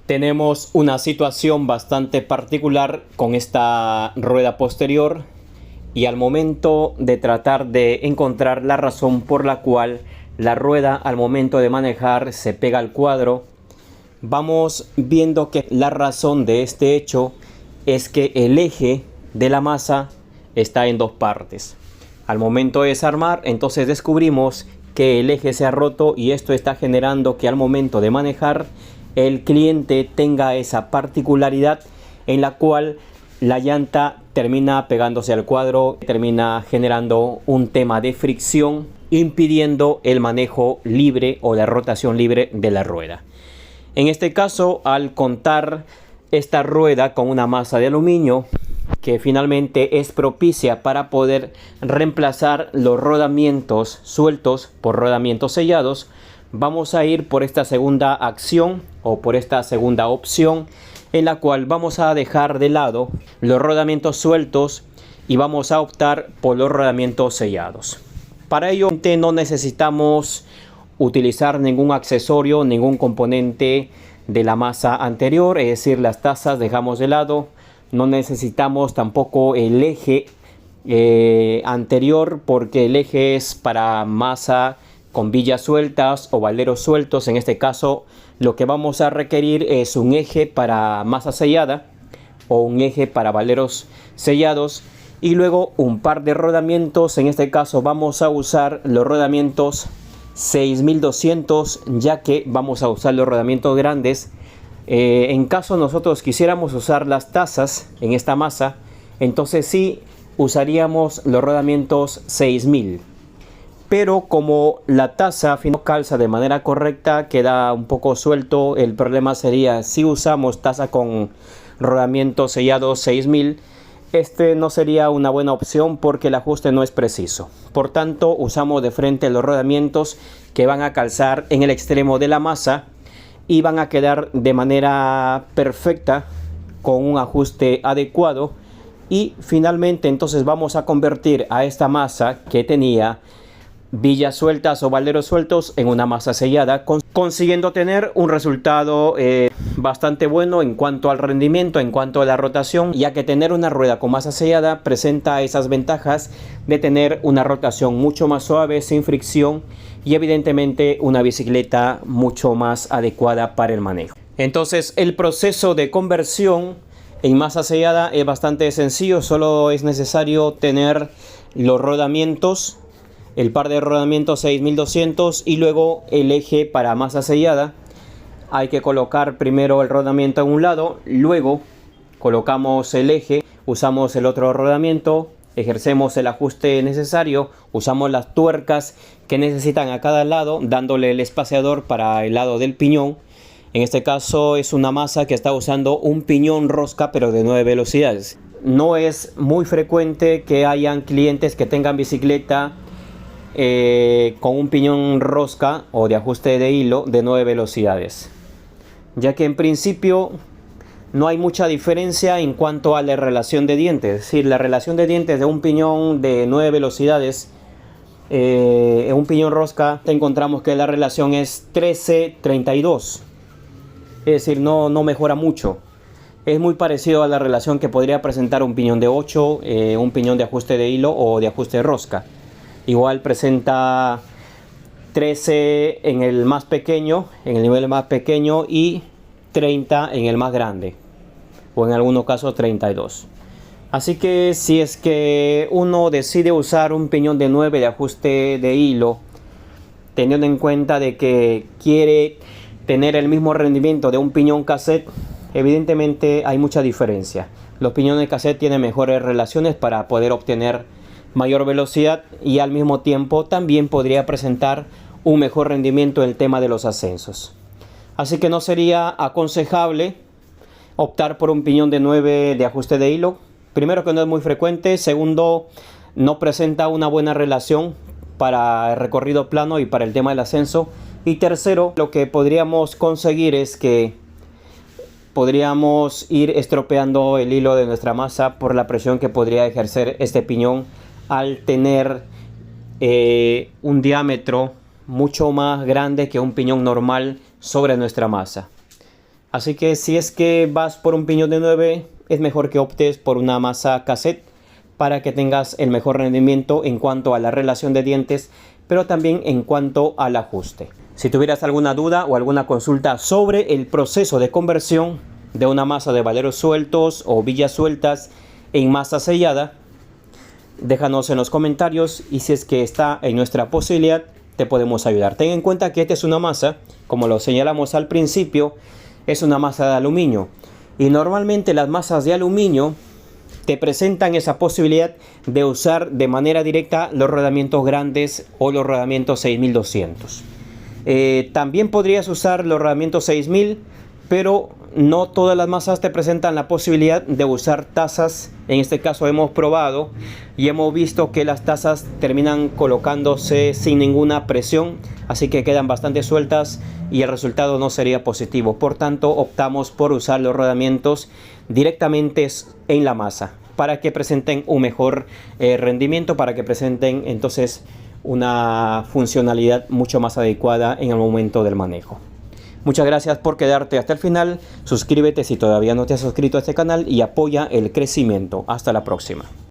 Tenemos una situación bastante particular con esta rueda posterior y al momento de tratar de encontrar la razón por la cual la rueda al momento de manejar se pega al cuadro, vamos viendo que la razón de este hecho es que el eje de la masa está en dos partes. Al momento de desarmar, entonces descubrimos que el eje se ha roto y esto está generando que al momento de manejar el cliente tenga esa particularidad en la cual la llanta termina pegándose al cuadro, termina generando un tema de fricción, impidiendo el manejo libre o la rotación libre de la rueda. En este caso, al contar esta rueda con una masa de aluminio que finalmente es propicia para poder reemplazar los rodamientos sueltos por rodamientos sellados, vamos a ir por esta segunda acción o por esta segunda opción, en la cual vamos a dejar de lado los rodamientos sueltos y vamos a optar por los rodamientos sellados. Para ello no necesitamos utilizar ningún accesorio, ningún componente de la masa anterior, es decir, las tazas dejamos de lado. No necesitamos tampoco el eje anterior, porque el eje es para masa con billas sueltas o valeros sueltos. En este caso lo que vamos a requerir es un eje para masa sellada o un eje para valeros sellados y luego un par de rodamientos. En este caso vamos a usar los rodamientos 6200, ya que vamos a usar los rodamientos grandes. En caso nosotros quisiéramos usar las tazas en esta masa, entonces sí usaríamos los rodamientos 6000. Pero como la taza no calza de manera correcta, queda un poco suelto, el problema sería si usamos taza con rodamiento sellado 6000, este no sería una buena opción porque el ajuste no es preciso. Por tanto, usamos de frente los rodamientos que van a calzar en el extremo de la masa y van a quedar de manera perfecta con un ajuste adecuado. Y finalmente entonces vamos a convertir a esta masa que tenía billas sueltas o valeros sueltos en una masa sellada, consiguiendo tener un resultado bastante bueno en cuanto al rendimiento, en cuanto a la rotación, ya que tener una rueda con masa sellada presenta esas ventajas de tener una rotación mucho más suave, sin fricción, y evidentemente una bicicleta mucho más adecuada para el manejo. Entonces el proceso de conversión en masa sellada es bastante sencillo, solo es necesario tener los rodamientos, el par de rodamientos 6200 y luego el eje para masa sellada. Hay que colocar primero el rodamiento en un lado, luego colocamos el eje, usamos el otro rodamiento, ejercemos el ajuste necesario, usamos las tuercas que necesitan a cada lado, dándole el espaciador para el lado del piñón. En este caso es una masa que está usando un piñón rosca, pero de 9 velocidades. No es muy frecuente que hayan clientes que tengan bicicleta con un piñón rosca o de ajuste de hilo de 9 velocidades, ya que en principio no hay mucha diferencia en cuanto a la relación de dientes. Es decir, la relación de dientes de un piñón de 9 velocidades en un piñón rosca encontramos que la relación es 13:32, es decir, no mejora mucho. Es muy parecido a la relación que podría presentar un piñón de 8, un piñón de ajuste de hilo o de ajuste de rosca. Igual presenta 13 en el más pequeño, en el nivel más pequeño, y 30 en el más grande, o en algunos casos 32. Así que si es que uno decide usar un piñón de 9 de ajuste de hilo, teniendo en cuenta de que quiere tener el mismo rendimiento de un piñón cassette, evidentemente hay mucha diferencia. Los piñones cassette tienen mejores relaciones para poder obtener mayor velocidad y al mismo tiempo también podría presentar un mejor rendimiento en el tema de los ascensos. Así que no sería aconsejable optar por un piñón de 9 de ajuste de hilo. Primero, que no es muy frecuente. Segundo, no presenta una buena relación para el recorrido plano y para el tema del ascenso. Y tercero, lo que podríamos conseguir es que podríamos ir estropeando el hilo de nuestra masa por la presión que podría ejercer este piñón al tener un diámetro mucho más grande que un piñón normal sobre nuestra masa. Así que si es que vas por un piñón de 9, es mejor que optes por una masa cassette para que tengas el mejor rendimiento en cuanto a la relación de dientes, pero también en cuanto al ajuste. Si tuvieras alguna duda o alguna consulta sobre el proceso de conversión de una masa de valeros sueltos o billas sueltas en masa sellada, déjanos en los comentarios y si es que está en nuestra posibilidad, te podemos ayudar. Ten en cuenta que esta es una masa, como lo señalamos al principio, es una masa de aluminio. Y normalmente las masas de aluminio te presentan esa posibilidad de usar de manera directa los rodamientos grandes o los rodamientos 6200. También podrías usar los rodamientos 6000, pero no todas las masas te presentan la posibilidad de usar tazas. En este caso hemos probado y hemos visto que las tazas terminan colocándose sin ninguna presión, así que quedan bastante sueltas y el resultado no sería positivo. Por tanto, optamos por usar los rodamientos directamente en la masa para que presenten un mejor rendimiento, para que presenten entonces una funcionalidad mucho más adecuada en el momento del manejo. Muchas gracias por quedarte hasta el final. Suscríbete si todavía no te has suscrito a este canal y apoya el crecimiento. Hasta la próxima.